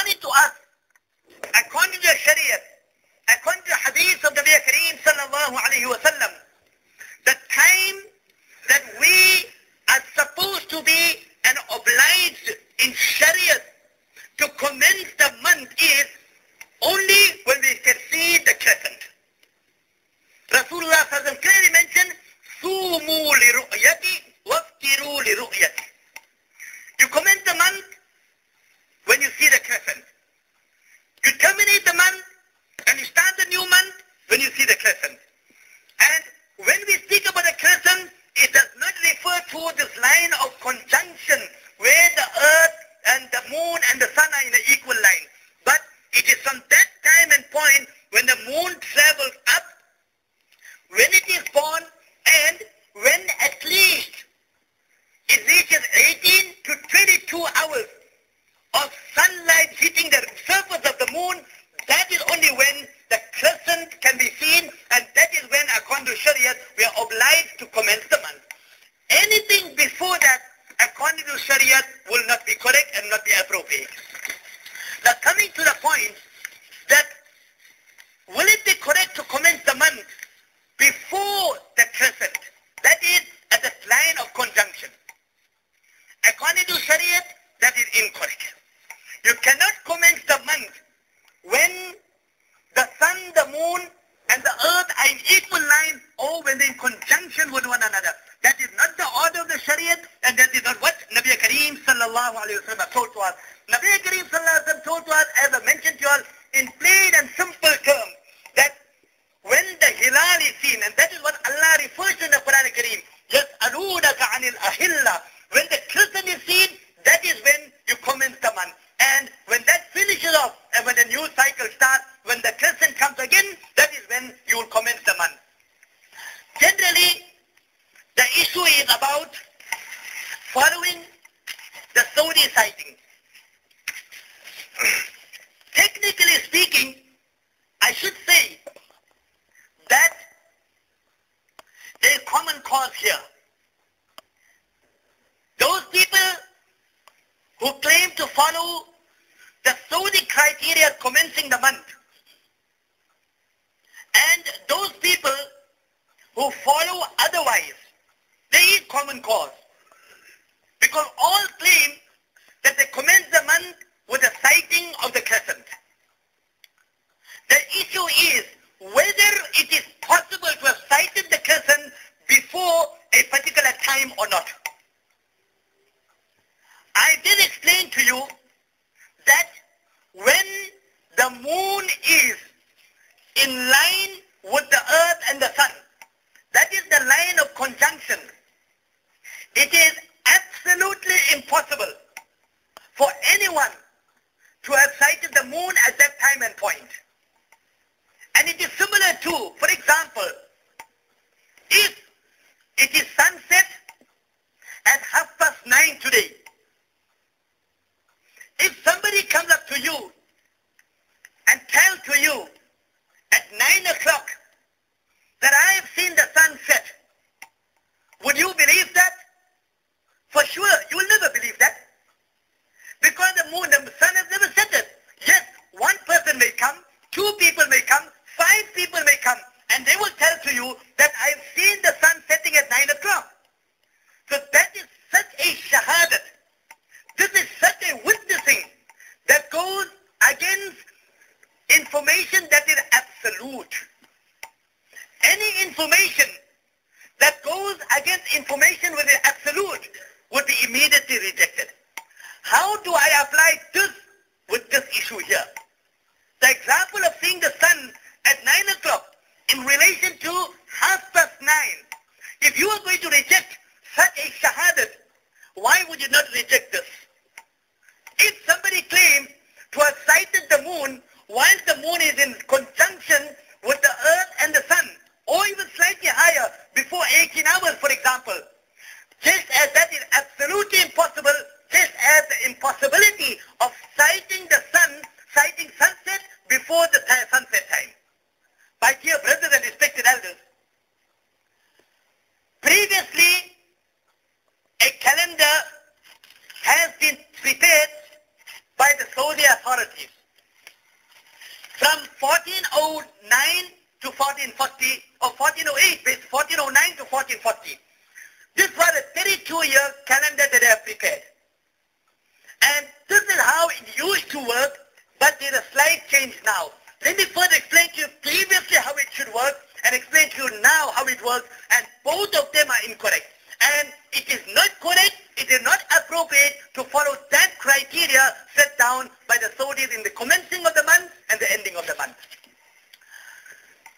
according to us, according to the Shariah, according to the Hadith of the Nabi Kareem sallallahu alayhi wa sallam, the time that we are supposed to be and obliged in Shariah to commence the month is only when we can see the crescent. Rasulullah sallallahu alayhi wa sallam clearly mentioned, Sumu li ru'yati waftiru li ru'yati. You commence the month when you see the crescent. You terminate the month and you start the new month when you see the crescent. And when we speak about the crescent, it does not refer to this line of conjunction where the earth and the moon and the sun are in an equal line. But it is from that time and point when the moon travels up, when it is born, and when at least it reaches 18 to 22 hours of sunlight hitting the surface of the moon. That is only when the crescent can be seen, and that is when, according to Shariah, we are obliged to commence the month. Anything before that, according to Shariah, will not be correct and not be appropriate. Now, coming to the point that will it be correct to commence the month before the crescent? That is at the line of conjunction. According to Shariah, that is incorrect. You cannot commence the month when the sun, the moon, and the earth are in equal line or when they're in conjunction with one another. That is not the order of the Shariah, and that is not what Nabi Kareem sallallahu alayhi wa sallam told to us. Nabi Kareem sallallahu alayhi wa sallam told to us, as I mentioned to you all, in plain and simple terms, that when the hilal is seen, and that is what Allah refers to in the Quran Kareem, يَسْأَلُونَكَ عَنِ الْأَهِلَّةِ. When the crescent is seen, that is when you commence the month. And when that finishes off, and when the new cycle starts, when the crescent comes again, that is when you will commence the month. Generally, the issue is about following the Saudi sighting. Technically speaking, I should say that there is common cause here. Those people who claim to follow the Saudi criteria commencing the month, and those people who follow otherwise, there is common cause. Because all claim that they commence the month with the sighting of the crescent. The issue is whether it is possible to have sighted the crescent before a particular time or not. I did explain to you that when the moon is in line with the earth and the sun, that is the line of conjunction, it is absolutely impossible for anyone to have sighted the moon at that time and point. And it is similar to, for example, if it is sunset at 9:30 today, if somebody comes up to you and tells to you at 9 o'clock that I have seen the sun set, would you believe that? For sure, you will never believe that. Because the moon, the sun has never set it. Yes, one person may come, two people may come, 5 people may come, and they will tell to you that I have seen the sun setting at 9 o'clock. So that is such a shahadat. This is such a witnessing that goes against information that is absolute. Any information that goes against information with the absolute would be immediately rejected. How do I apply this with this issue here? The example of seeing the sun at 9 o'clock in relation to 9:30. If you are going to reject such a shahadat, why would you not reject this? If somebody claims to have sighted the moon while the moon is in conjunction with the earth and the sun, or even slightly higher, before 18 hours, for example, just as that is absolutely impossible, just as the impossibility of sighting the sun, sighting sunset before the sunset time. My dear brothers and respected elders, previously a calendar has been prepared by the Saudi authorities from 1409 to 1440, or 1408, 1409 to 1440. This was a 32-year calendar that they have prepared. And this is how it used to work, but there's a slight change now. Let me first explain to you previously how it should work and explain to you now how it works, and both of them are incorrect. And it is not correct, it is not appropriate to follow that criteria set down by the Saudis in the commencing of the month and the ending of the month.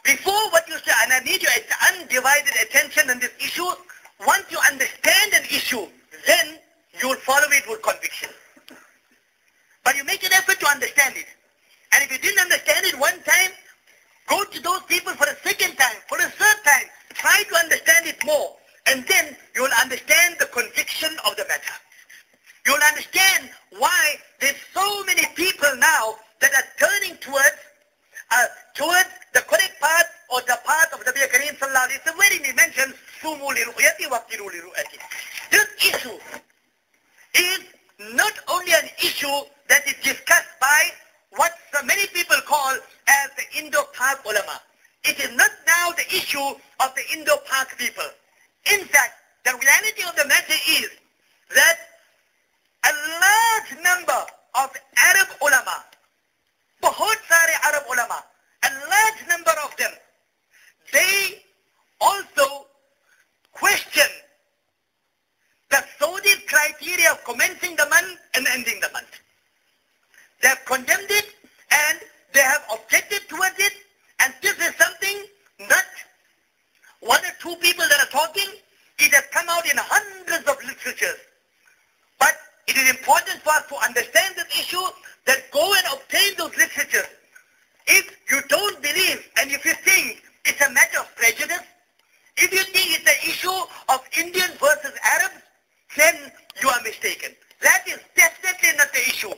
Before what you say, and I need your undivided attention on this issue, once you understand an issue, then you will follow it with conviction. But you make an effort to understand it. And if you didn't understand it one time, go to those people for a second time, for a third time, try to understand it more. And then you will understand the conviction of the matter. You will understand why there's so many people now that are turning towards the correct path, or the path of the Nabi Kareem Sallallahu Alaihi Wasallam, wherein he mentions Sumu li ru'yati wa qtiru li ru'yati. This issue is not only an issue that is discussed by what so many people call as the Indo-Pak ulama. It is not now the issue of the Indo-Pak people. In fact, the reality of the matter is that a large number of Arab ulama, bahut sare Arab ulama, a large number of them, they also question the Saudi criteria of commencing the month and ending the month. They have condemned it and they have objected towards it, and this is something not one or two people that are talking. It has come out in hundreds of literatures. But it is important for us to understand this issue, that go and obtain those literatures. If you don't believe and if you think it's a matter of prejudice, if you think it's an issue of Indians versus Arabs, then you are mistaken. That is definitely not the issue.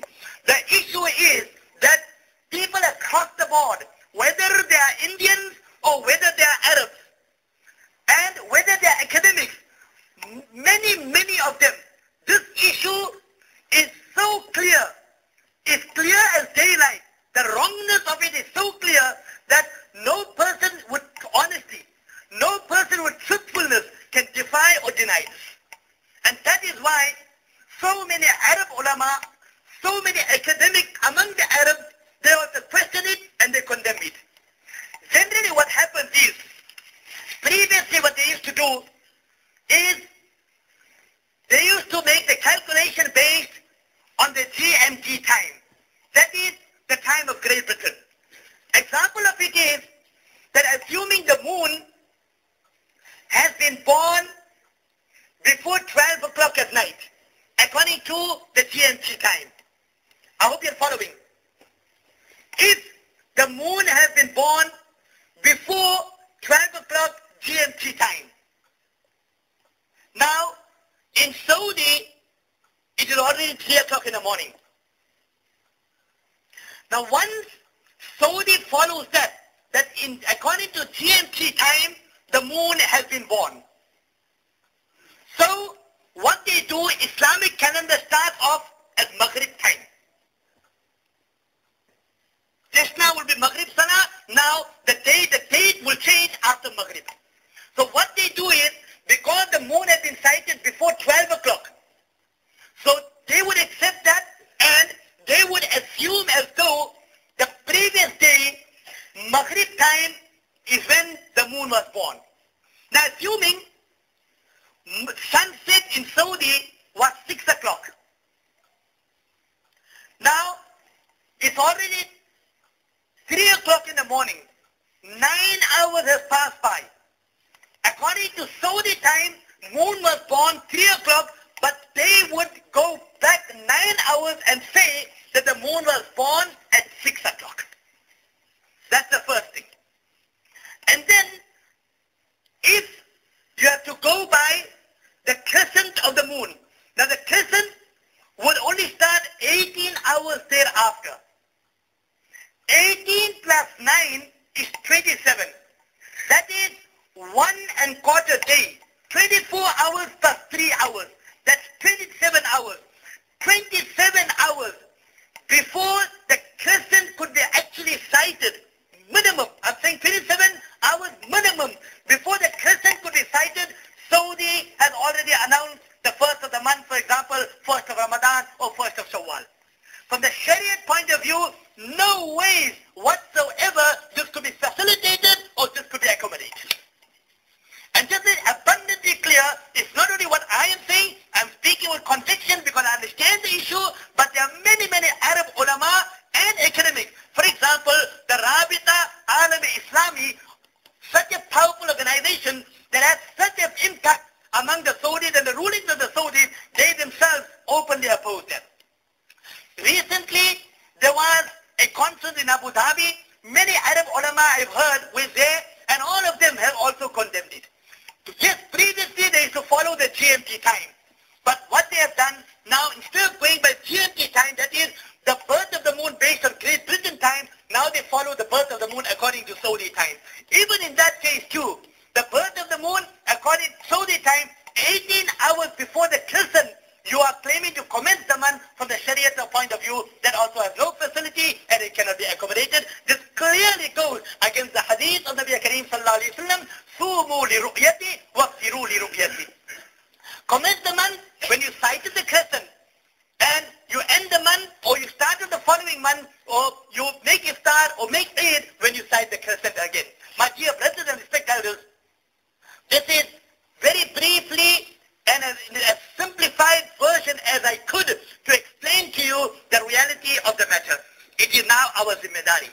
The issue is that people across the board, whether they are Indians or whether they are Arabs, and whether they are academics, many of them, this issue is so clear. It's clear as daylight. The wrongness of it is so clear that no person with honesty, no person with truthfulness can defy or deny this. And that is why so many Arab ulama, so many academics among the Arabs, they also question it and they condemn it. Generally what happens is, previously what they used to do is, they used to make the calculation based on the GMT time. That is the time of Great Britain. Example of it is that assuming the moon has been born before 12 o'clock at night, according to the GMT time. I hope you're following. If the moon has been born before 12 o'clock GMT time, now in Saudi, it is already 3 o'clock in the morning. Now once Saudi follows that according to GMT time, the moon has been born. So what they do, Islamic calendar starts off at Maghrib time. Just now will be Maghrib Salah. Now the date will change after Maghrib. So what they do is, because the moon has been sighted before 12 o'clock, so they would accept that and they would assume as though the previous day, Maghrib time, is when the moon was born. Now assuming sunset in Saudi was 6 o'clock. Now it's already 3 o'clock in the morning. 9 hours has passed by. According to Saudi time, moon was born 3 o'clock, but they would go back 9 hours and say that the moon was born at 6 o'clock. That's the first thing. And then, if you have to go by the crescent of the moon, now the crescent would only start 18 hours thereafter. 18 plus 9 is 27. That is 1¼ day. 24 hours plus 3 hours. That's 27 hours. 27 hours. before the crescent could be actually sighted, minimum, I'm saying 27 hours minimum, before the crescent could be sighted, Saudi has already announced the first of the month, for example, first of Ramadan or first of Shawwal. From the Shariat point of view, no ways whatsoever this could be facilitated or this could be accommodated. And just be abundantly clear, it's not only what I am saying, I'm speaking with conviction because I understand the issue, but there are many, many Arab ulama and academics. For example, the Rabita Alam-e-Islami, such a powerful organization that has such an impact among the Saudis and the rulings of the Saudis, they themselves openly oppose them. Recently, there was a conference in Abu Dhabi. Many Arab ulama I've heard were there, and all of them have also condemned it. Yes, previously they used to follow the GMT time. But what they have done now, instead of going by GMT time, that is the birth of the moon based on Great Britain time, now they follow the birth of the moon according to Saudi time. Even in that case too, the birth of the moon according to Saudi time, 18 hours before the crescent, you are claiming to commence the month from the Shariat point of view that also has no facility and it cannot be accommodated. This clearly goes against the hadith of Nabi Kareem sallallahu alayhi wa sallam, Sumu li ru'yati waqtiru li ru'yati. Commence the month when you sighted the crescent, and you end the month or you start with the following month, or you make iftar or make Eid when you sight the crescent again. My dear brothers and respected elders, this is very briefly and in a simplified version as I could to explain to you the reality of the matter. It is now our zimmedari.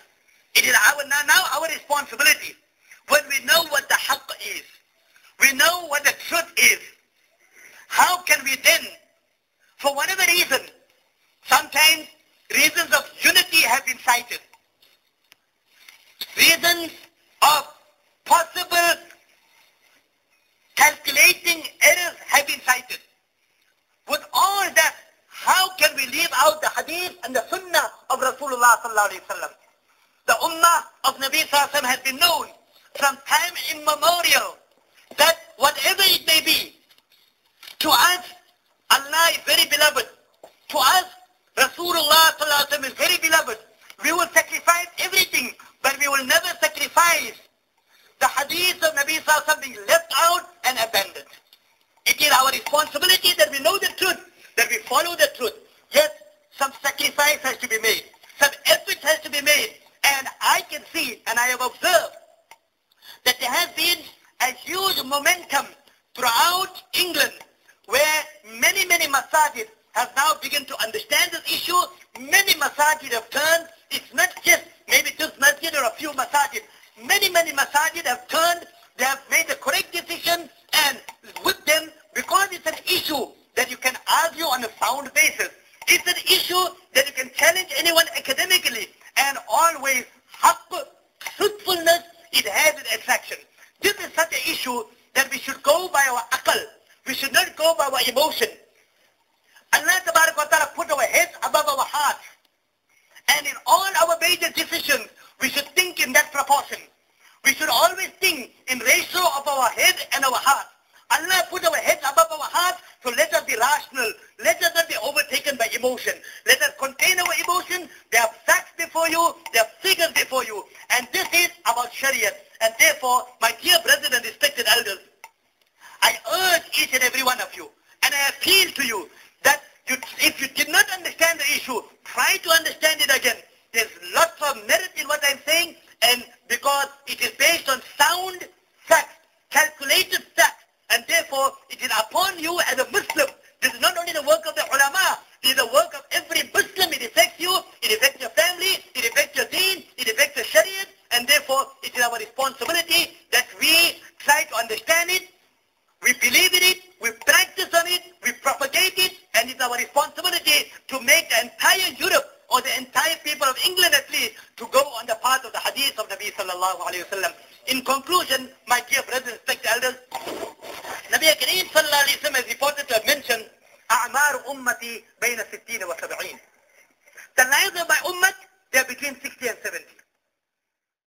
It is now our responsibility. When we know what the haqq is, we know what the truth is, how can we then, for whatever reason, sometimes reasons of unity have been cited, reasons of possible calculating errors have been cited. With all that, how can we leave out the hadith and the sunnah of Rasulullah sallallahu alaihi wasallam? The ummah of Nabi sallallahu alaihi wasallam has been known from time immemorial that whatever it may be, to us, Allah is very beloved. To us, Rasulullah sallallahu alaihi wasallam is very beloved. We will sacrifice everything, but we will never sacrifice the hadith of Nabi sallallahu alaihi wasallam being left out and abandoned. It is our responsibility that we know the truth, that we follow the truth. Yes, some sacrifice has to be made. Some effort has to be made. And I can see, and I have observed, that there has been a huge momentum throughout England where many, many masajid have now begun to understand this issue. Many masajid have turned. It's not just maybe this masjid or a few masajid. Many, many masajid have turned. They have made the correct decision, and with them, because it's an issue that you can argue on a sound basis. It's an issue that you can challenge anyone academically, and always haqq, truthfulness, it has its attraction. This is such an issue that we should go by our aql. We should not go by our emotion. Allah Tabarak wa Ta'ala put our heads above our hearts. And in all our major decisions, we should think in that proportion. We should always think in ratio of our head and our heart. Allah put our heads above our hearts, so let us be rational. Let us not be overtaken by emotion. Let us contain our emotion. There are facts before you. There are figures before you. And this is about Shariat. And therefore, my dear brothers and respected elders, I urge each and every one of you, and I appeal to you, that if you did not understand the issue, try to understand it again. There's lots of merit in what I'm saying, and because it is based on sound facts, calculated facts, and therefore it is upon you as a Muslim. This is not only the work of the ulama, it is the work of every Muslim. It affects you, it affects your family, it affects your deen, it affects your Shariat, and therefore it is our responsibility that we try to understand it, we believe in it, we practice on it, we propagate it, and it's our responsibility to make the entire Europe or the entire people of England at least to go on the path of the hadith of Nabi sallallahu alayhi wa sallam. In conclusion, my dear brothers